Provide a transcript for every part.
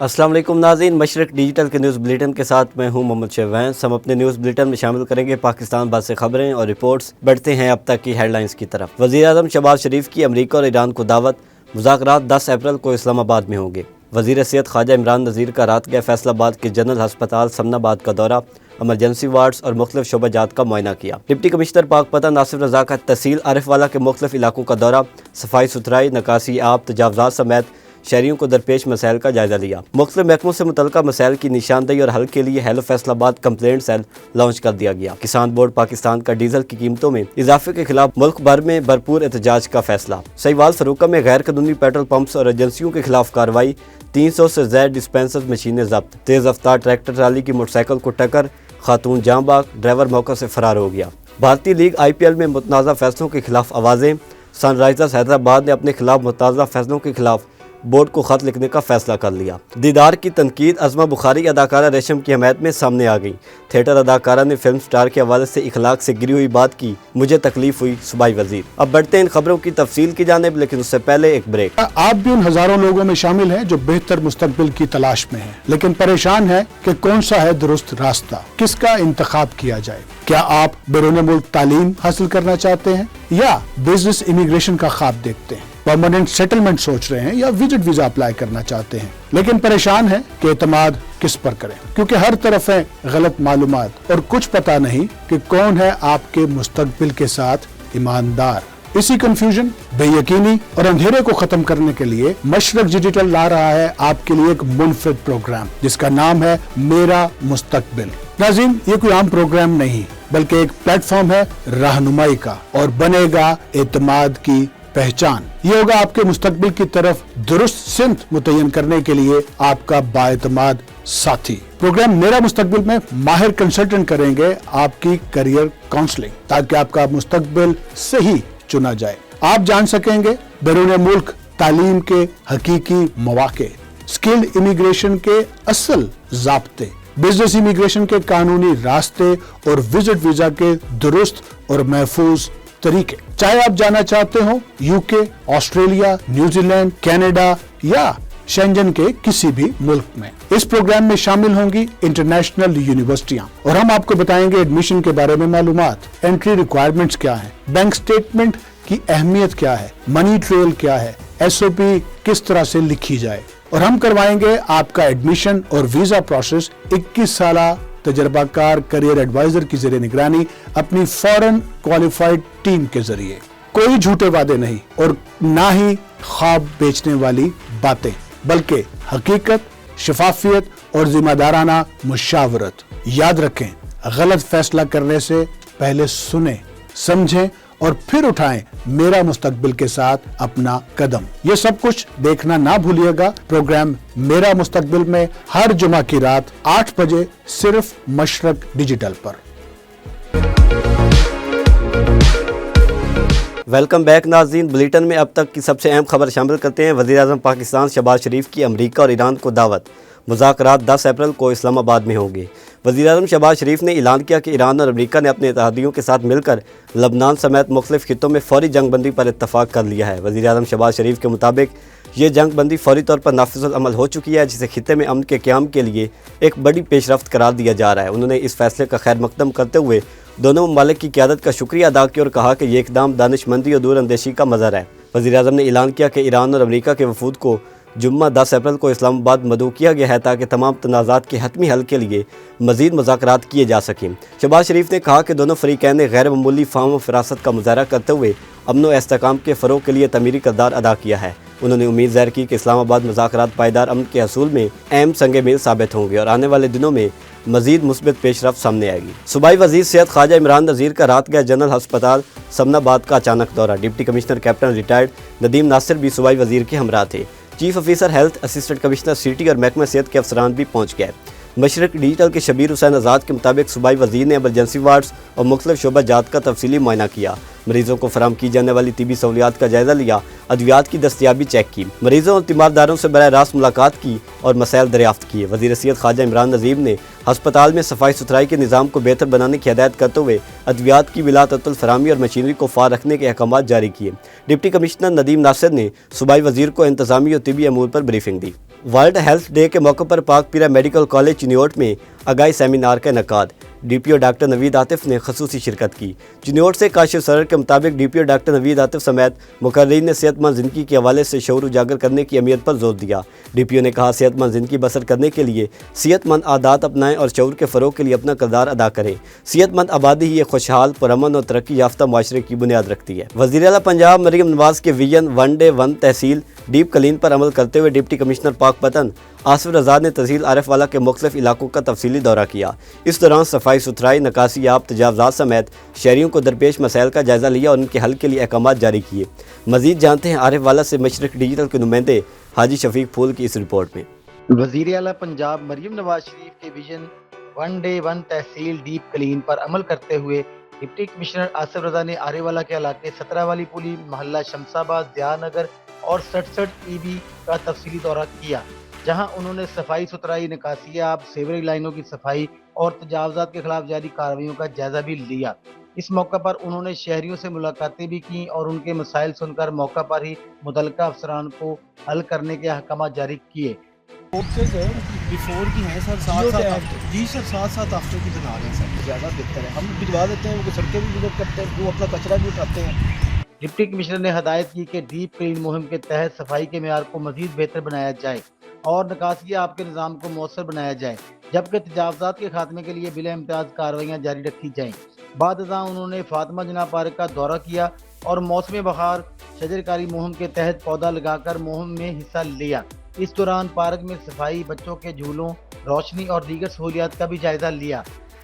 السلام علیکم ناظرین، مشرق ڈیجیٹل کے نیوز بلیٹن کے ساتھ میں ہوں محمد شہوینس۔ ہم اپنے نیوز بلیٹن میں شامل کریں گے پاکستان بعد سے خبریں اور رپورٹس۔ بڑھتے ہیں اب تک کی ہیڈ لائنز کی طرف۔ وزیر اعظم شہباز شریف کی امریکہ اور ایران کو دعوت، مذاکرات 10 اپریل کو اسلام آباد میں ہوں گے۔ وزیر صحت خواجہ عمران نذیر کا رات گئے فیصل آباد کے جنرل ہسپتال سمنا آباد کا دورہ، ایمرجنسی وارڈز اور مختلف شعبہ جات کا معائنہ کیا۔ ڈپٹی کمشنر پاک پتہ ناصر رضا کا تحصیل عارف والا کے مختلف علاقوں کا دورہ، صفائی ستھرائی، نکاسی آب، تجاوزات سمیت شہریوں کو درپیش مسائل کا جائزہ لیا۔ مختلف محکموں سے متعلقہ مسائل کی نشاندہی اور حل کے لیے ہیلو فیصل آباد کمپلینٹ سیل لانچ کر دیا گیا۔ کسان بورڈ پاکستان کا ڈیزل کی قیمتوں میں اضافے کے خلاف ملک بھر میں بھرپور احتجاج کا فیصلہ۔ سہیوال فروقہ میں غیر قانونی پیٹرول پمپس اور ایجنسیوں کے خلاف کارروائی، 300 سے زائد ڈسپینسر مشینیں ضبط۔ تیز رفتار ٹریکٹر ٹرالی کی موٹر سائیکل کو ٹکر، خاتون جاں بحق، ڈرائیور موقع سے فرار ہو گیا۔ بھارتی لیگ IPL میں متنازع فیصلوں کے خلاف آوازیں، سن رائزرز حیدرآباد نے اپنے خلاف متنازع فیصلوں کے خلاف بورڈ کو خط لکھنے کا فیصلہ کر لیا۔ دیدار کی تنقید، عظمہ بخاری اداکارہ ریشم کی حمایت میں سامنے آ گئی۔ تھیٹر اداکارہ نے فلم سٹار کے حوالے سے اخلاق سے گری ہوئی بات کی، مجھے تکلیف ہوئی، صوبائی وزیر۔ اب بڑھتے ہیں ان خبروں کی تفصیل کی جانب، لیکن اس سے پہلے ایک بریک۔ آپ بھی ان ہزاروں لوگوں میں شامل ہیں جو بہتر مستقبل کی تلاش میں ہیں، لیکن پریشان ہیں کہ کون سا ہے درست راستہ، کس کا انتخاب کیا جائے۔ کیا آپ بیرون ملک تعلیم حاصل کرنا چاہتے ہیں یا بزنس امیگریشن کا خواب دیکھتے ہیں؟ پرماننٹ سیٹلمنٹ سوچ رہے ہیں یا وزٹ ویزا اپلائی کرنا چاہتے ہیں، لیکن پریشان ہیں کہ اعتماد کس پر کریں، کیونکہ ہر طرف ہے غلط معلومات اور کچھ پتہ نہیں کہ کون ہے آپ کے مستقبل کے ساتھ ایماندار۔ اسی کنفیوژن، بے یقینی اور اندھیرے کو ختم کرنے کے لیے مشرق ڈیجیٹل لا رہا ہے آپ کے لیے ایک منفرد پروگرام جس کا نام ہے میرا مستقبل۔ ناظرین، یہ کوئی عام پروگرام نہیں بلکہ ایک پلیٹ فارم ہے رہنمائی کا اور بنے گا اعتماد کی پہچان۔ یہ ہوگا آپ کے مستقبل کی طرف درست سمت متعین کرنے کے لیے آپ کا بااعتماد ساتھی۔ پروگرام میرا مستقبل میں ماہر کنسلٹنٹ کریں گے آپ کی کریئر کاؤنسلنگ تاکہ آپ کا مستقبل صحیح چنا جائے۔ آپ جان سکیں گے بیرون ملک تعلیم کے حقیقی مواقع، سکلڈ امیگریشن کے اصل ضابطے، بزنس امیگریشن کے قانونی راستے اور وزٹ ویزا کے درست اور محفوظ طریقے۔ چاہے آپ جانا چاہتے ہوں UK، Australia, New Zealand, Canada یا شینجن کے کسی بھی ملک میں۔ اس پروگرام میں شامل ہوں گی انٹرنیشنل یونیورسٹیاں اور ہم آپ کو بتائیں گے ایڈمیشن کے بارے میں معلومات، انٹری ریکوائرمنٹس کیا ہیں، بینک سٹیٹمنٹ کی اہمیت کیا ہے، منی ٹریل کیا ہے، SOP کس طرح سے لکھی جائے، اور ہم کروائیں گے آپ کا ایڈمیشن اور ویزا پروسیس 21 سالہ تجربہ کار کریئر ایڈوائزر کی زیر نگرانی اپنی فورن کوالیفائڈ ٹیم کے ذریعے۔ کوئی جھوٹے وعدے نہیں اور نہ ہی خواب بیچنے والی باتیں، بلکہ حقیقت، شفافیت اور ذمہ دارانہ مشاورت۔ یاد رکھیں، غلط فیصلہ کرنے سے پہلے سنیں، سمجھیں اور پھر اٹھائیں میرا مستقبل کے ساتھ اپنا قدم۔ یہ سب کچھ دیکھنا نہ بھولیے گا پروگرام میرا مستقبل میں ہر جمعہ کی رات 8 بجے صرف مشرق ڈیجیٹل پر۔ ویلکم بیک ناظرین، بلیٹن میں اب تک کی سب سے اہم خبر شامل کرتے ہیں۔ وزیر اعظم پاکستان شہباز شریف کی امریکہ اور ایران کو دعوت، مذاکرات 10 اپریل کو اسلام آباد میں ہوں گے۔ وزیر اعظم شہباز شریف نے اعلان کیا کہ ایران اور امریکہ نے اپنے اتحادیوں کے ساتھ مل کر لبنان سمیت مختلف خطوں میں فوری جنگ بندی پر اتفاق کر لیا ہے۔ وزیر اعظم شہباز شریف کے مطابق یہ جنگ بندی فوری طور پر نافذ العمل ہو چکی ہے، جسے خطے میں امن کے قیام کے لیے ایک بڑی پیش رفت قرار دیا جا رہا ہے۔ انہوں نے اس فیصلے کا خیر مقدم کرتے ہوئے دونوں ممالک کی قیادت کا شکریہ ادا کیا اور کہا کہ یہ اقدام دانش مندی اور دور اندیشی کا مظہر ہے۔ وزیر اعظم نے اعلان کیا کہ ایران اور امریکہ کے وفود کو جمعہ 10 اپریل کو اسلام آباد مدعو کیا گیا ہے تاکہ تمام تنازعات کے حتمی حل کے لیے مزید مذاکرات کیے جا سکیں۔ شہباز شریف نے کہا کہ دونوں فریقین نے غیر معمولی فہم و فراست کا مظاہرہ کرتے ہوئے امن و استحکام کے فروغ کے لیے تعمیری کردار ادا کیا ہے۔ انہوں نے امید ظاہر کی کہ اسلام آباد مذاکرات پائیدار امن کے حصول میں اہم سنگ میل ثابت ہوں گے اور آنے والے دنوں میں مزید مثبت پیش رفت سامنے آئے گی۔ صوبائی وزیر صحت خواجہ عمران نذیر کا رات گئے جنرل ہسپتال سمنا آباد کا اچانک دورہ، deputy commissioner captain retired Nadeem Nasir بھی صوبائی وزیر کے ہمراہ تھے۔ Chief officer health, assistant commissioner city اور محکمہ صحت کے افسران بھی پہنچ گئے۔ مشرق ڈیجیٹل کے شبیر حسین آزاد کے مطابق صوبائی وزیر نے ایمرجنسی وارڈز اور مختلف شعبہ جات کا تفصیلی معائنہ کیا، مریضوں کو فراہم کی جانے والی طبی سہولیات کا جائزہ لیا، ادویات کی دستیابی چیک کی، مریضوں اور تیمارداروں سے براہ راست ملاقات کی اور مسائل دریافت کیے۔ وزیر صحت خواجہ عمران نذیر نے ہسپتال میں صفائی ستھرائی کے نظام کو بہتر بنانے کی ہدایت کرتے ہوئے ادویات کی بلا تعطل فراہمی اور مشینری کو فعال رکھنے کے احکامات جاری کیے۔ ڈپٹی کمشنر ندیم ناصر نے صوبائی وزیر کو انتظامی اور طبی امور پر بریفنگ دی۔ वर्ल्ड हेल्थ डे के मौके पर पाक पीरा मेडिकल कॉलेज चिन्योट में आगाही सेमिनार का इनेकाद। DPO डॉक्टर नवीद आतिफ ने खसूसी शिरकत की। चिन्योट से काशिफ सर के मुताबिक DPO डॉक्टर नवीद आतिफ समेत मुकर्रीन ने सेहतमंद ज़िंदगी के हवाले से शऊर उजागर करने की अहमियत पर जोर दिया। DPO ने कहा, सेहतमंद ज़िंदगी बसर करने के लिए सेहतमंद आदात अपनाएं और शऊर के फ़रोग के लिए अपना किरदार अदा करें। सेहतमंद आबादी ही एक खुशहाल, पुरअमन और तरक्की याफ्ता माशरे की बुनियाद रखती है। वज़ीर आला पंजाब मरीम नवाज़ के विजन वन डे वन तहसील डीप क्लीन पर अमल करते हुए डिप्टी कमिश्नर पाकपतन आसिफ रज़ा ने तहसील आरिफ वाला के मुख्तलिफ इलाकों का तफसीली दौरा किया। इस दौरान सफाई सुथराई, नकासी आब, तजावज़ात समेत शहरियों को दरपेश मसाइल का जायज़ा लिया और उनके हल के लिए अहकाम जारी किए। मज़ीद जानते हैं आरिफ वाला से मशरक़ डिजिटल के नुमाइंदे हाजी शफीक फूल की इस रिपोर्ट में। वज़ीर आला पंजाब मरीम नवाज शरीफ के विजन वन डे वन तहसील डीप क्लीन पर अमल करते हुए डिप्टी कमिश्नर आसिफ रज़ा ने आरेवाला के इलाके 17 वाली पुली, मोहल्ला शमसाबाद, ज़ियानगर और 67 EB का तफसीली दौरा किया, जहां उन्होंने सफाई सुथराई, निकासियाब, सेवरेज लाइनों की सफाई और तजावज़ात के खिलाफ जारी कार्रवाइयों का जायजा भी लिया। इस मौका पर उन्होंने शहरियों से मुलाकातें भी की और उनके मसाइल सुनकर मौका पर ही मुतल्लिका अफसरान को हल करने के अहकाम जारी किए। बिफोर की हैं सर, साथ जी सर, साथ आफ्टर की बना रहे हैं सर, ज़्यादा बेहतर है। हम भिजवा देते हैं, वो सड़कें भी विजिट करते हैं, वो अपना कचरा भी उठाते हैं। डिप्टी कमिश्नर ने हदायत की कि डीप क्लीन मुहिम के तहत सफाई के मेयार को मजीद बेहतर बनाया जाए और निकासी आपके निज़ाम को मौसर बनाया जाए, जबकि तजावज़ात के खात्मे के लिए बिला इम्तियाज़ कार्रवाइयाँ जारी रखी जाएँ। बाद उन्होंने फातिमा जिन्ना पार्क का दौरा किया और मौसम बहार शजरकारी मुहिम के तहत पौधा लगाकर मुहिम में हिस्सा लिया। इस दौरान पार्क में सफाई, बच्चों के झूलों, रोशनी और दीगर सहूलियात का भी जायजा लिया।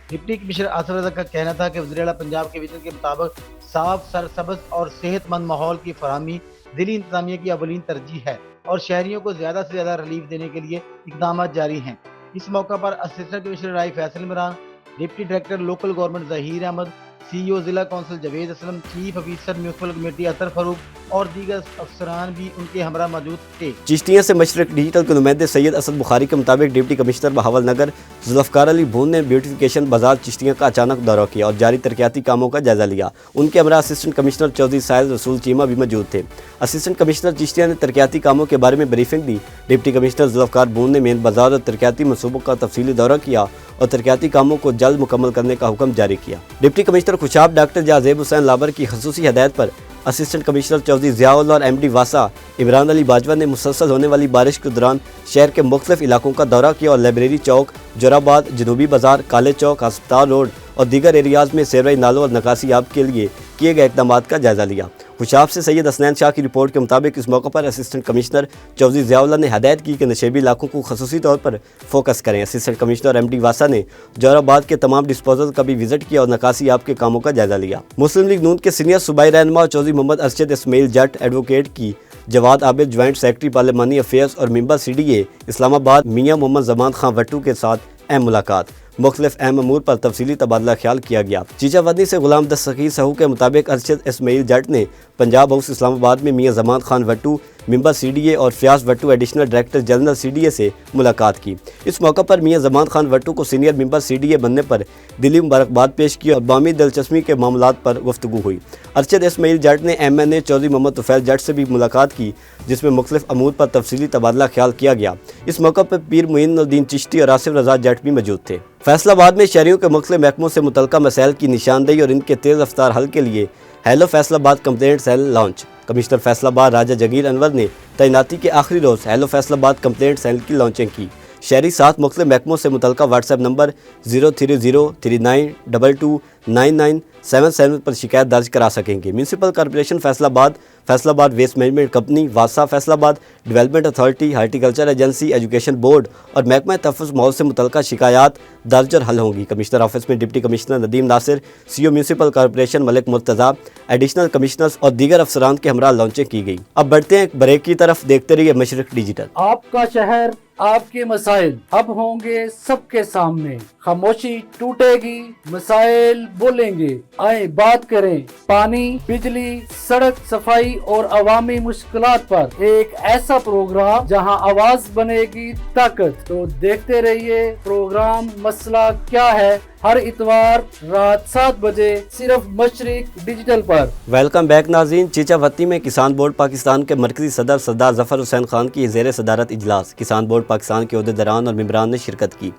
डिप्टी कमिश्नर आसिफ रज़ा का कहना था कि वज़ीर आला पंजाब के विजन के मुताबिक साफ, सरसब्ज़ और सेहतमंद माहौल की फराहमी ज़िली इंतज़ामिया की अवलीन तरजीह है और शहरियों को ज़्यादा से ज़्यादा रिलीफ देने के लिए इक़दाम जारी हैं। इस मौका पर assistant commissioner Rai Faisal Imran, deputy director local government Zaheer Ahmed, CEO ज़िला council Javed Aslam, chief officer municipal committee Athar Farooq और दीगर अफसरान भी उनके हमरा मौजूद थे। चिश्तिया से मशरक़ डिजिटल के नुमाइंदे सैयद असद बुखारी के मुताबिक डिप्टी कमिश्नर बहावल नगर जुल्फ़कार अली भून ने ब्यूटिफिकेशन बाजार चिश्तिया का अचानक दौरा किया और जारी तरक्याती कामों का जायजा लिया। उनके हमरा असिस्टेंट कमिश्नर चौधरी साहिल रसूल चीमा भी मौजूद थे। असिस्टेंट कमिश्नर चिश्तिया ने तरक्याती कामों के बारे में ब्रीफिंग दी। डिप्टी कमिश्नर जुल्फ़कार भून ने मेन बाजार और तरक्याती मनसूबों का तफसीली दौरा किया और तरक्याती कामों को जल्द मुकम्मल करने का हुक्म जारी किया। Deputy commissioner Khushab doctor Jahanzeb Hussain Labar की खसूसी हदायत पर असिस्टेंट कमिश्नर चौधरी ज़ियाउल्लाह और MD वासा इमरान अली बाजवा ने मुसलसल होने वाली बारिश के दौरान शहर के मुख्तलिफ इलाकों का दौरा किया और लाइब्रेरी चौक, जोराबाद, जनूबी बाजार, कॉलेज चौक, हस्पताल रोड और दीगर एरियाज़ में सेवरेज नालों और नकासी आब के लिए किए गए इक़दामात का जायजा लिया। खुशाब से सैयद हसनैन शाह की रिपोर्ट के मुताबिक इस मौके पर असिस्टेंट कमिश्नर चौधरी ज़ियाउल्लाह ने हदायत की कि नशेबी इलाकों को खसूसी तौर पर फोकस करें। असिस्टेंट कमिश्नर MD वासा ने जोराबाद के तमाम डिस्पोजल का भी विजिट किया और नकासी आब के कामों का जायजा लिया। मुस्लिम लीग नून के सीनियर सूबाई रहनुमा चौधरी मोहम्मद अरशद इस्माइल जट एडवोकेट की जवाद आबिद ज्वाइंट सेक्रेटरी पार्लिमानी अफेयर्स और मेंबर CDA इस्लामाबाद मियाँ मोहम्मद जमान खान वट्टू के साथ अहम मुलाकात, मुख्तलिफ अहम अमूर पर तफसीली तबादला ख्याल किया गया। चीचावदनी से गुलाम दस्तगीर सहू के मुताबिक अरशद इस्माइल जट ने पंजाब हाउस इस्लामाबाद में मियाँ जमान खान वट्टू मेंबर CDA और Fayaz Wattoo additional director general CDA से मुलाकात की। इस मौका पर मियाँ जमान खान वट्टू को सीनियर मेंबर CDA बनने पर दिली मुबारकबाद पेश की और बामी दिलचस्पी के मामलात पर गुफ्तगू हुई। अरशद इस्माइल जट ने MNA चौधरी मोहम्मद तुफैल जट से भी मुलाकात की, जिसमें मुख्तलिफ अमूर पर तफसीली तबादला ख्याल किया गया। इस मौका पर पीर मुइनुद्दीन चिश्ती और आसिफ रज़ा जट भी मौजूद थे। फैसलाबाद में शहरियों के मुख्तलिफ महकमों से मुतल्लिका मसाइल की निशानदेही और इनके तेज़ रफ्तार हल के लिए hello Faisalabad complaint cell launch. Commissioner Faisalabad Raja Jagir Anwar ने तैनाती के आखिरी रोज़ हेलो फैसलाबाद कंप्लेंट सेल की लॉन्चिंग की। शहरी 7 मुख्तलिफ महकमों से मुतल्लिका व्हाट्सएप नंबर 03039229977 पर शिकायत दर्ज करा सकेंगे। Municipal corporation Faisalabad, Faisalabad waste management company, वासा Faisalabad, development authority, horticulture agency, education board और महकमा तहफ़्फ़ुज़ माहौल से मुतल्लिका शिकायत दर्ज और हल होंगी। कमिश्नर ऑफिस में deputy commissioner Nadeem Nasir, CO municipal corporation Malik Murtaza, additional commissioners और दीगर अफसरान के हमरा लॉन्चिंग की गई। अब बढ़ते हैं ब्रेक की तरफ, देखते रहिए मशरक़ डिजिटल। आपका शहर, आपके मसाइल अब होंगे सबके सामने, खामोशी टूटेगी, मसाइल बोलेंगे। आए बात करें पानी, बिजली, सड़क, सफाई और अवामी मुश्किलात पर एक ऐसा प्रोग्राम जहां आवाज बनेगी ताकत। तो देखते रहिए प्रोग्राम मसला क्या है हर इतवार रात 7 बजे सिर्फ मशरिक डिजिटल पर। वेलकम बैक नाज़रीन। चीचावती में किसान बोर्ड पाकिस्तान के मरकजी सदर सरदार जफर हुसैन खान की ज़ेर सदारत इजलास। किसान बोर्ड पाकिस्तान के अहदेदारान और मेंबरान ने शिरकत की।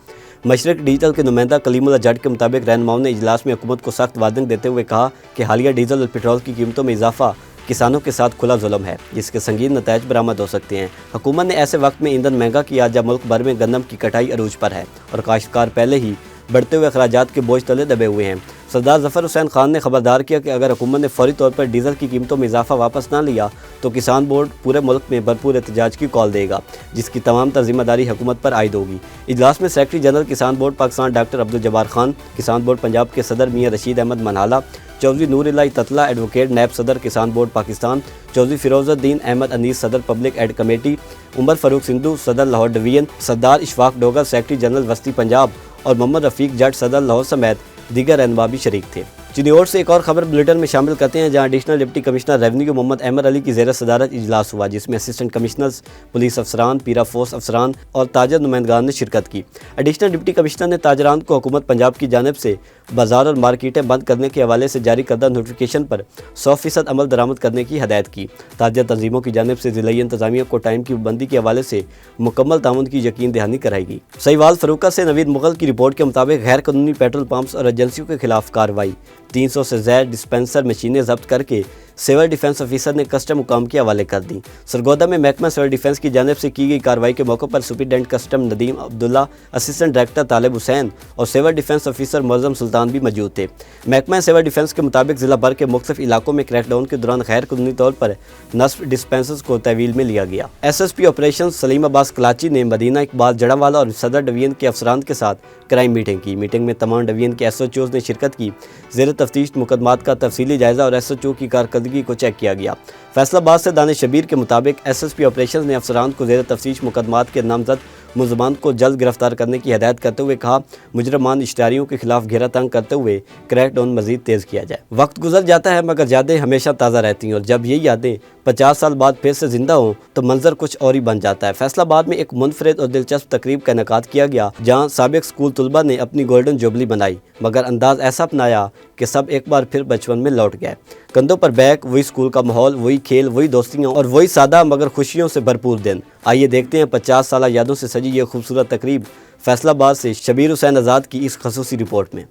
मशरक डिजिटल के नुमाइंदा कलीमुल्लाह जट के मुताबिक रहनुमाओं ने इजलास में हुकूमत को सख्त वार्निंग देते हुए कहा कि हालिया डीजल और पेट्रोल की कीमतों में इजाफा किसानों के साथ खुला जुल्म है, जिसके संगीन नताइज बरामद हो सकते हैं। हुकूमत ने ऐसे वक्त में ईंधन महंगा किया जब मुल्क भर में गंदम की कटाई अरूज पर है और काश्तकार पहले ही बढ़ते हुए अखराजात के बोझ तले दबे हुए हैं। सरदार जफर हुसैन खान ने खबरदार किया कि अगर हुकूमत ने फौरी तौर पर डीजल की कीमतों में इजाफा वापस ना लिया तो किसान बोर्ड पूरे मुल्क में भरपूर एहतजाज की कॉल देगा, जिसकी तमाम तर जिम्मेदारी हुकूमत पर आयद होगी। इजलास में secretary general Kisan board Pakistan doctor Abdul Jabbar Khan, Kisan board Punjab के सदर मियाँ रशीद अहमद मनहाला, चौधरी नूर इलाही ततला एडवोकेट नैब सदर किसान बोर्ड पाकिस्तान, चौधरी फिरोजुद्दीन अहमद अनीस सदर public aid committee, Umar Farooq Sindhu सदर Lahore division, Sardar Ishfaq Dogar secretary general वस्ती पंजाब और मोहम्मद रफीक जट सदर लाहौर समेत दीगर रहनुमा भी शरीक थे। चीनी ओर से एक और खबर बुलेटिन में शामिल करते हैं, जहां additional deputy commissioner revenue Mohammad Ahmed Ali की ज़ेर सदारत इजलास हुआ, जिसमें असिस्टेंट कमिश्नर्स, पुलिस अफसरान, पीरा फोर्स अफसरान और ताजर नुमाइंदगान ने शिरकत की। एडिशनल डिप्टी कमिश्नर ने ताजरान को हुकूमत पंजाब की जानिब से बाजार और मार्केटें बंद करने के हवाले से जारी करदा नोटिफिकेशन पर 100% अमल दरामद करने की हदायत की। ताजर तंजीमों की जानिब से ज़िलाई इंतज़ामिया को टाइम की पाबंदी के हवाले से मुकम्मल ताउन की यकीन दहानी कराएगी। सहीवाल फरूका से नवीद मुगल की रिपोर्ट के मुताबिक गैर कानूनी पेट्रोल पंप्स और एजेंसियों के खिलाफ कार्रवाई। 300 से ज़ायद डिस्पेंसर मशीनें जब्त करके सिविल डिफेंस ऑफिसर ने कस्टम हुकाम के हवाले कर दी। सरगोदा में महकमा सिविल डिफेंस की जानिब से की गई कार्रवाई के मौके पर superintendent custom Nadeem Abdullah, assistant director Talib Hussain और civil defence officer Muazzam Sultan भी मौजूद थे। महकमा सिविल डिफेंस के मुताबिक ज़िला भर के मुख्तलिफ इलाकों में क्रैकडाउन के दौरान गैर कानूनी तौर पर नस्ब डिस्पेंसर्स को तहवील में लिया गया। SSP ऑपरेशन सलीम अब्बास कलाची ने मदीना इकबाल जड़ावाला और सदर डिवीजन के अफसरान के साथ क्राइम मीटिंग की। मीटिंग में तमाम डिवीजन के SHOs ने शिरकत की। ज़ेर तफ्तीश मुकदमात का तफसीली जायज़ा और SHO की कारकर्दगी को चेक किया गया। फैसलाबाद से दानिश शबीर के मुताबिक SSP ऑपरेशन ने अफसरान को ज़ेर तफ्तीश मुकदमात के नामजद मुलज़मान को जल्द गिरफ्तार करने की हदायत करते हुए कहा, मुजरमान इश्तिहारियों के खिलाफ घेरा तंग करते हुए क्रैकडाउन मज़ीद तेज़ किया जाए। वक्त गुजर जाता है मगर यादें हमेशा ताज़ा रहती हैं और जब ये यादें 50 साल बाद फिर से ज़िंदा हों तो मंजर कुछ और ही बन जाता है। फैसलाबाद में एक मुनफरिद और दिलचस्प तकरीब का इनेकाद किया गया, जहाँ साबिक स्कूल तलबा ने अपनी गोल्डन जुबली बनाई मगर अंदाज ऐसा अपनाया कि सब एक बार फिर बचपन में लौट गए। कंधों पर बैग, वही स्कूल का माहौल, वही खेल, वही दोस्तियाँ और वही सादा मगर खुशियों से भरपूर दिन। आइए देखते हैं 50 साल यादों से सजी ये खूबसूरत तकरीब फैसलाबाद से शबीर हुसैन आज़ाद की इस खसूसी रिपोर्ट में।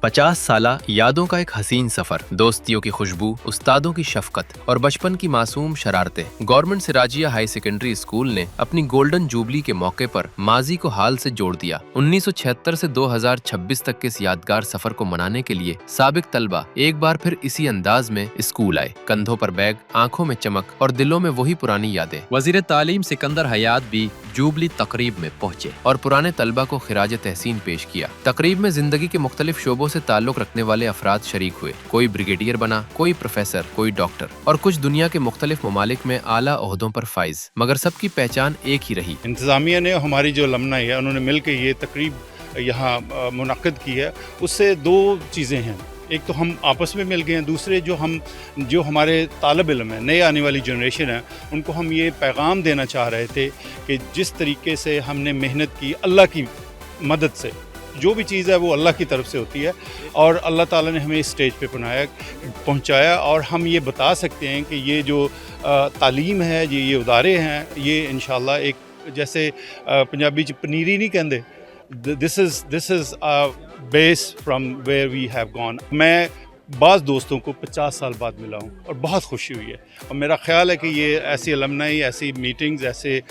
50 साला यादों का एक हसीन सफर, दोस्तियों की खुशबू, उस्तादों की शफकत और बचपन की मासूम शरारतें। गवर्नमेंट सिराजिया हाई सेकेंडरी स्कूल ने अपनी गोल्डन जुबली के मौके पर माजी को हाल से जोड़ दिया। 1976 से 2026 तक के इस यादगार सफर को मनाने के लिए साबिक तलबा एक बार फिर इसी अंदाज में स्कूल आए। कंधों पर बैग, आंखों में चमक और दिलों में वही पुरानी यादें। वजीर तालीम सिकंदर हयात भी जुबली तकरीब में पहुंचे और पुराने तलबा को खिराज तहसीन पेश किया। तकरीब में जिंदगी के मुख्तलिफ शोबों से ताल्लुक रखने वाले अफराद शरीक हुए। कोई ब्रिगेडियर बना, कोई प्रोफेसर, कोई डॉक्टर और कुछ दुनिया के मुख्तलिफ ममालिक में आला ओहदों पर फाइज, मगर सबकी पहचान एक ही रही। इंतज़ामिया ने हमारी जो लमनाई है उन्होंने मिल के ये तकरीब यहाँ मुनक्किद की है। उससे दो चीज़ें हैं, एक तो हम आपस में मिल गए हैं, दूसरे जो हमारे तालिब इल्म है, नए आने वाली जनरेशन है, उनको हम ये पैगाम देना चाह रहे थे कि जिस तरीके से हमने मेहनत की अल्लाह की मदद से, जो भी चीज़ है वो अल्लाह की तरफ से होती है और अल्लाह ताला ने हमें इस स्टेज पे पहुंचाया और हम ये बता सकते हैं कि ये जो तालीम है, ये उदारे हैं, ये इंशाल्लाह एक जैसे पंजाबी च पनीरी नहीं कहते, this is base from where we have gone. मैं बाज़ दोस्तों को 50 साल बाद मिला हूँ और बहुत खुशी हुई है और मेरा ख़्याल है कि ये ऐसी अलमनाई, ऐसी मीटिंग्स, ऐसे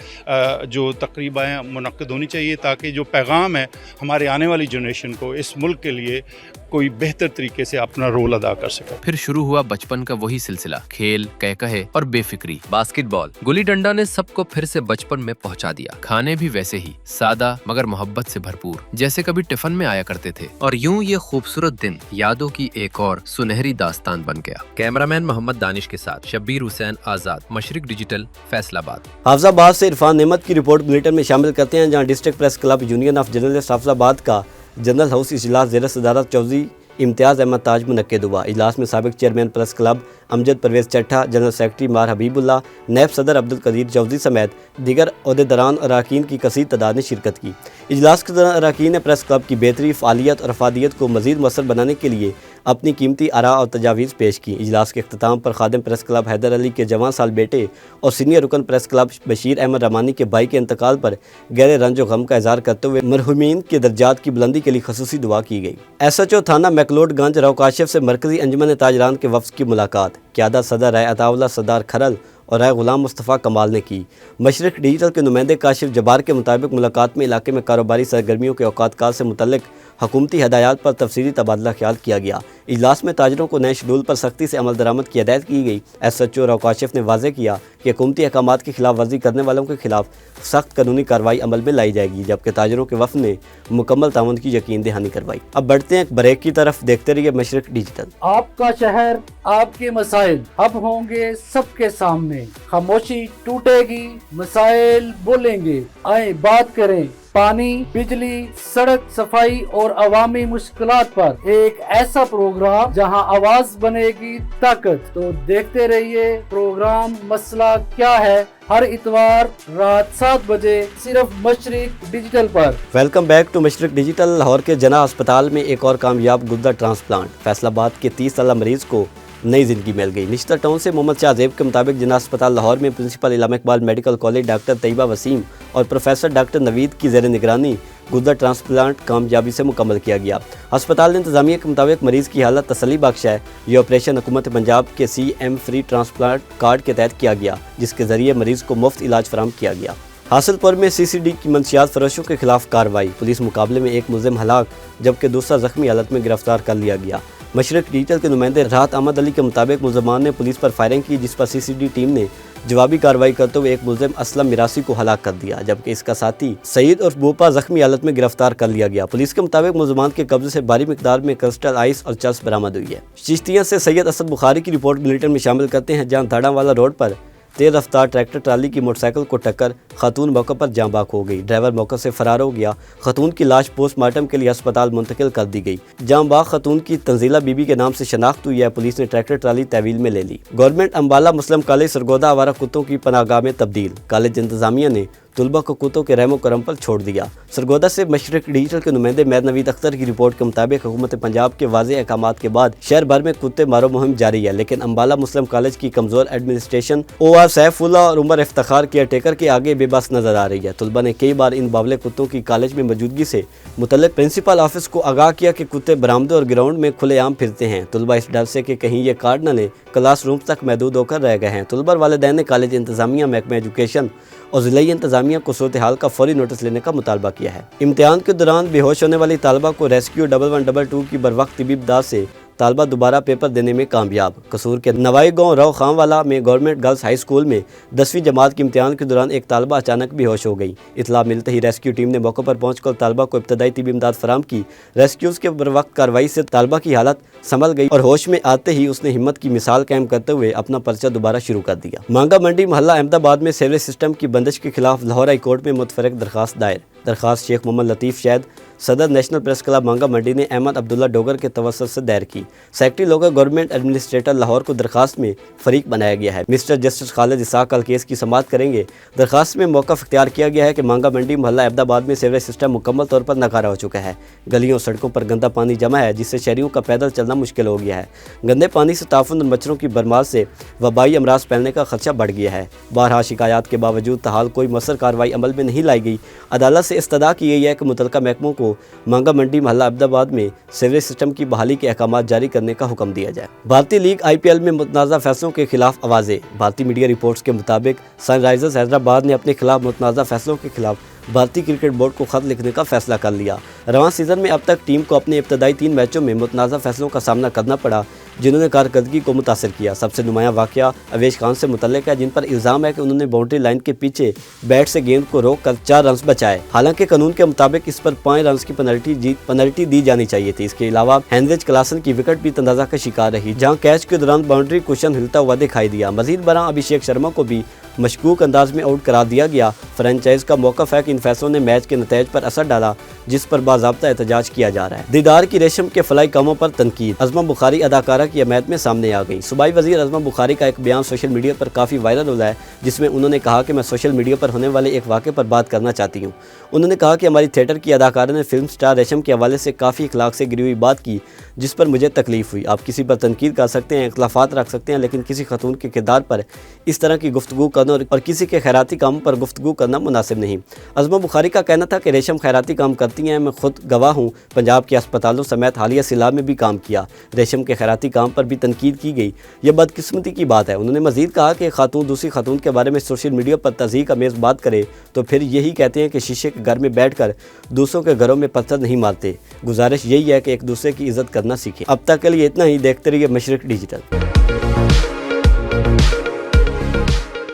जो तकरीबें मुनक्किद होनी चाहिए ताकि जो पैगाम है हमारे आने वाली जनरेशन को इस मुल्क के लिए कोई बेहतर तरीके से अपना रोल अदा कर सके। फिर शुरू हुआ बचपन का वही सिलसिला, खेल, कहकहे और बेफिक्री। बास्केटबॉल, गुल्ली डंडा ने सबको फिर से बचपन में पहुंचा दिया। खाने भी वैसे ही सादा मगर मोहब्बत से भरपूर, जैसे कभी टिफिन में आया करते थे। और यूं ये खूबसूरत दिन यादों की एक और सुनहरी दास्तान बन गया। कैमरामैन मोहम्मद दानिश के साथ शबीर हुसैन आजाद, मशरिक डिजिटल, फैसलाबाद। हाफिजाबाद से इरफान नेमत की रिपोर्ट बुलेटिन में शामिल करते हैं, जहां district press club union of journalist Hafizabad का जनरल हाउस इजलास ज़ेर सदारत चौधरी इम्तियाज़ अहमद ताज मुनक्किद हुआ। इजलास में साबिक chairman press club Amjad Pervez Chattha, general secretary मार हबीबुल्ला, नैब सदर अब्दुल कदीर चौधरी समेत दीगर अहदेदारान और अरकान की कसीर तादाद ने शिरकत की। इजलास के दौरान अरकान ने प्रेस क्लब की बेहतरी, फ़ालियत और अफादियत को मज़ीद मौसर बनाने के लिए अपनी कीमती आरा और तजावीज़ पेश की। इजलास के अख्ताम पर खादिम प्रेस क्लब हैदर अली के जवान साल बेटे और सीनियर रुकन प्रेस क्लब बशीर अहमद रमानी के भाई के इंतकाल पर गहरे रंज गम का इज़हार करते हुए मरहूमीन के दर्जात की बुलंदी के लिए खसूसी दुआ की गई। SHO थाना मैकलोडगंज राव काशिफ से मरकजी अंजुमन ताजरान के वफ्द की मुलाकात क़यादत सदर राय अताउल्लाह सरदार खरल और राय गुलाम मुस्तफ़ा कमाल ने की। मशरक़ डिजिटल के नुमाइंदे काशिफ जब्बार के मुताबिक मुलाकात में इलाके में कारोबारी सरगर्मियों के औकात काल से मुतल्लिक हुकूमती हदायत पर तफसीली तबादला ख्याल किया गया। इजलास में ताजरों को नए शेड्यूल पर सख्ती से अमल दरामद की हिदायत की गई। SHO राव काशिफ ने वाज़ेह किया कि हुकूमती अहकामात की खिलाफ वर्जी करने वालों के खिलाफ सख्त कानूनी कार्रवाई अमल में लाई जाएगी, जबकि ताजरों के वफ़द ने मुकम्मल ताउन की यकीन दहानी करवाई। अब बढ़ते हैं एक ब्रेक की तरफ, देखते रहिए मशरक़ डिजिटल। आपका शहर, आपके मसाइल अब होंगे सबके सामने, खामोशी टूटेगी, मसाइल बोलेंगे, आए बात करें। पानी, बिजली, सड़क, सफाई और अवामी मुश्किलात पर एक ऐसा प्रोग्राम जहां आवाज बनेगी ताकत। तो देखते रहिए प्रोग्राम मसला क्या है, हर इतवार रात 7 बजे सिर्फ मशरक़ डिजिटल पर। Welcome back to Mashriq digital. Lahore के जना अस्पताल में एक और कामयाब गुर्दा ट्रांसप्लांट। फैसलाबाद के 30 साल मरीज को नई जिंदगी मिल गई। निश्तर टाउन से मोहम्मद शाहजेब के मुताबिक जना अस्पताल लाहौर में principal Allama Iqbal medical college doctor Tayyaba Waseem और प्रोफेसर डॉक्टर नवीद की ज़ेर निगरानी गुर्दा ट्रांसप्लांट कामयाबी से मुकम्मल किया गया। अस्पताल इंतजामिया के मुताबिक मरीज़ की हालत तसल्ली बख्श है। ये ऑपरेशन हुकूमत पंजाब के CM फ्री ट्रांसप्लांट कार्ड के तहत किया गया, जिसके ज़रिए मरीज़ को मुफ्त इलाज फराहम किया गया। हासिलपुर में CCD की मंशियात फरोशों के खिलाफ कार्रवाई। पुलिस मुकाबले में एक मुलजिम हलाक जबकि दूसरा जख्मी हालत में गिरफ्तार कर लिया गया। मशरक़ डिजिटल के नुमाइंदे राहत अहमद अली के मुताबिक मुलजमान ने पुलिस पर फायरिंग की, जिस पर CCD टीम ने जवाबी कार्रवाई करते हुए एक मुलजिम असलम मिरासी को हलाक कर दिया, जबकि इसका साथी सईद और बोपा जख्मी हालत में गिरफ्तार कर लिया गया। पुलिस के मुताबिक मुलजमान के कब्जे से भारी मिकदार में क्रिस्टल आइस और चर्स बरामद हुई है। चिश्तिया से सैयद असद बुखारी की रिपोर्ट बुलेटिन में शामिल करते हैं, जहां धाड़ावाला रोड पर तेज रफ्तार ट्रैक्टर ट्राली की मोटरसाइकिल को टक्कर, खातून मौके पर जाँ बाक हो गई। ड्राइवर मौके से फरार हो गया। खातून की लाश पोस्टमार्टम के लिए अस्पताल मुंतकिल कर दी गई। जाँ बाक खातून की तंजीला बीबी के नाम से शनाख्त हुई है। पुलिस ने ट्रैक्टर ट्राली तहवील में ले ली। गवर्नमेंट अम्बाला मुस्लिम कॉलेज सरगोदा आवारा कुत्तों की पनाहगाह में तब्दील। कॉलेज इंतजामिया ने तुलबा को कुत्तों के रहमो करम पर छोड़ दिया। सरगोदा से मशरक़ डिजिटल के नुमाइंदे मेहर नवीद अख्तर की रिपोर्ट के मुताबिक हुकूमत पंजाब के वाज़ेह अहकामात के बाद शहर भर में कुत्ते मारो मुहिम जारी है, लेकिन अम्बाला मुस्लिम कॉलेज की कमजोर एडमिनिस्ट्रेशन OR सैफुल्लाह और उमर इफ्तिखार केयर टेकर के आगे बेबस नजर आ रही है। तुलबा ने कई बार इन बावले कुत्तों की कॉलेज में मौजूदगी से मुतल्लिक प्रिंसिपल ऑफिस को आगाह किया कि कुत्ते बरामदे और ग्राउंड में खुलेआम फिरते हैं। तुलबा इस डर से कि कहीं ये कार्ड न लें क्लास रूम तक महदूद होकर रह गए हैं। तुलबा वालिदैन ने कॉलेज इंतजामिया, महकमा एजुकेशन और ज़िलाई इंतजामिया को सूरत हाल का फौरी नोटिस लेने का मुतालबा किया है। इम्तिहान के दौरान बेहोश होने वाली तालबा को रेस्क्यू 1122 की बरवक्त तिबी इमदाद से तालबा दोबारा पेपर देने में कामयाब। कसूर के नवाई गांव राव खानवाला में गवर्नमेंट गर्ल्स हाई स्कूल में 10वीं जमात के इम्तिहान के दौरान एक तालबा अचानक बेहोश हो गई। इतला मिलते ही रेस्क्यू टीम ने मौके पर पहुंचकर तालबा को इब्तदाई तिबी इमदाद फराहम की। रेस्क्यूज के बरवक्त कार्रवाई से तालबा की हालत संभल गई और होश में आते ही उसने हिम्मत की मिसाल कायम करते हुए अपना पर्चा दोबारा शुरू कर दिया। मांगा मंडी मोहल्ला अहमदाबाद में सीवरेज सिस्टम की बंदिश के खिलाफ लाहौर हाई कोर्ट में मुतफरक दरखास्त दायर। दरखास्त शेख मोहम्मद लतीफ़ शैद सदर नेशनल प्रेस क्लब मांगा मंडी ने अहमद अब्दुल्ला डोगर के तवस्सुल से दायर की। Secretary local government administrator Lahore को दरखास्त में फरीक बनाया गया है। मिस्टर जस्टिस खालिद इसाक कल केस की समाअत करेंगे। दरखास्त में मौक़िफ़ इख्तियार किया गया है कि मांगा मंडी मोहल्ला अहमदाबाद में सीवरेज सिस्टम मुकम्मल तौर पर नाकारा हो चुका है। गलियों सड़कों पर गंदा पानी जमा है, जिससे शहरियों का पैदल चलना मुश्किल हो गया है। गंदे पानी से ताफुन और मच्छरों की बरमार से वबाई अमराज फैलने का खदशा बढ़ गया है। बारहा शिकायत के बावजूद ताहाल कोई मौसर कार्रवाई अमल में नहीं लाई गई। अदालत से इस्तदा की गई है कि मुतल्लिका महकमों को मांगा मंडी मोहल्ला अहमदाबाद में सीवरेज सिस्टम की बहाली के अहकाम जारी करने का हुक्म दिया जाए। भारतीय लीग IPL में मुतनाज़ा फैसलों के खिलाफ आवाज़ें। भारतीय मीडिया रिपोर्ट्स के मुताबिक सनराइजर्स हैदराबाद ने अपने खिलाफ मुतनाज़ा फैसलों के खिलाफ भारतीय क्रिकेट बोर्ड को खत लिखने का फैसला कर लिया। रवां सीज़न में अब तक टीम को अपने इब्तदाई 3 मैचों में मुतनाज़ा फैसलों का सामना करना पड़ा, जिन्होंने कारकर्दगी को मुतासर किया। सबसे नुमाया वाक़या अवेश खान से मुतल्लिक है, जिन पर इल्ज़ाम है कि उन्होंने बाउंड्री लाइन के पीछे बैट से गेंद को रोक कर 4 रन बचाए। हालांकि कानून के मुताबिक इस पर 5 रन की पेनल्टी दी जानी चाहिए थी। इसके अलावा हेनरिच क्लासन की विकेट भी तंदाजा का शिकार रही, जहाँ कैच के दौरान बाउंड्री कुशन हिलता हुआ दिखाई दिया। मजीद बरा अभिषेक शर्मा को भी मशकूक अंदाज में आउट करार दिया गया। फ्रेंचाइज का मौक़िफ़ है कि इन फैसलों ने मैच के नतीजे पर असर डाला, जिस पर बाज़ाब्ता एहतजाज किया जा रहा है। दीदार की रेशम के फलाई कामों पर तनकीद। अज़मा बुखारी अदाकारा की हमायत में सामने आ गई। सूबाई वज़ीर अज़मा बुखारी का एक बयान सोशल मीडिया पर काफ़ी वायरल हुआ है, जिसमें उन्होंने कहा कि मैं सोशल मीडिया पर होने वाले एक वाक़े पर बात करना चाहती हूँ। उन्होंने कहा कि हमारी थिएटर की अदाकारा ने फिल्म स्टार रेशम के हवाले से काफ़ी अखलाक से गिरी हुई बात की, जिस पर मुझे तकलीफ़ हुई। आप किसी पर तनकीद कर सकते हैं, इख्तलाफात रख सकते हैं, लेकिन किसी खतून के किरदार पर इस तरह की गुफ्तगू करना और किसी के खैराती कामों पर गुफ्तगू करना मुनासिब नहीं। अज़मा बुखारी का कहना था कि रेशम खैराती काम करती हैं, मैं खुद गवाह हूँ। पंजाब के अस्पतालों समेत हालिया सिला में भी काम किया। रेशम के खैराती काम पर भी तनकीद की गई। यह बदकिस्मती की बात है। उन्होंने मज़ीद कहा कि खातून दूसरी खातून के बारे में सोशल मीडिया पर तज़हीक अमेज़ बात करे तो फिर यही कहते हैं कि शीशे के घर में बैठकर दूसरों के घरों में पत्थर नहीं मारते। गुजारिश यही है कि एक दूसरे की इज़्ज़त करना सीखें। अब तक के लिए इतना ही। देखते रहिए मशरिक़ डिजिटल।